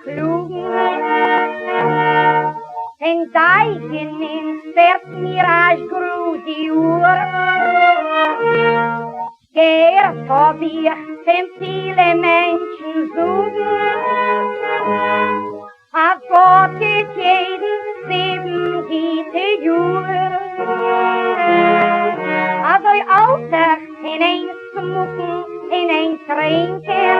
klugen. Den Deichen fährt mir als Gruß die Uhr. Gehört vor sich, denn viele Menschen suchen. Auf Gott geht jeden 7 Jahre. Also außer hinein smucken, hinein trinken.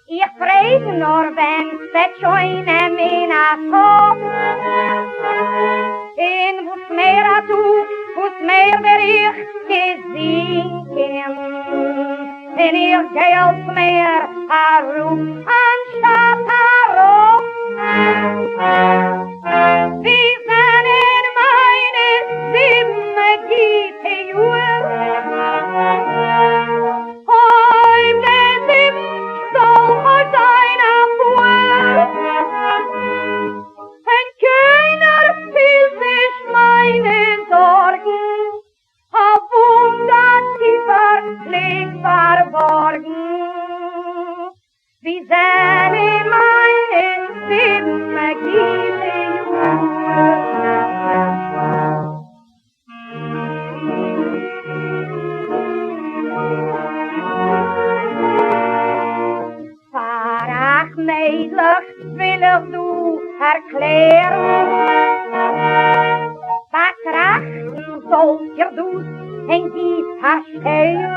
Ich frage nur, wenn das schöne Männer kommen. In wo's mehr a tut, wo's mehr Bericht gesinken. In ihr Geld mehr herum, anstatt herum. Wir sind in meine 7 gute Jahre. Wie sind in meine 7 gute Farach meidlich will ich du erklären. Betrachten sollt ihr du's in die verstehen.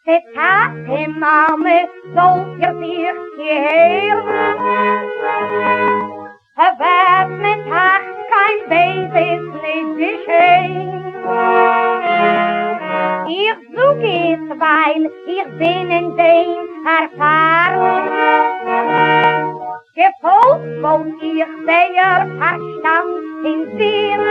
Die Tate Mame sollt ihr sich gehören. Wird mit Tag kein Babys nicht geschehen. Ich such es, weil ich bin in dem erfahren. Gefolgt wollt ich sehr Verstand in Sinn.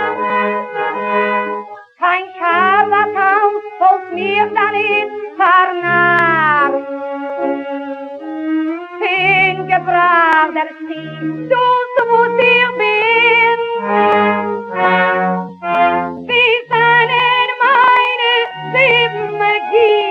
Kein Scharlatan wollt mir da nicht vernarren. Hingebrachter Sie, du so wo ich bin. Wir sind in meine 7 Gier.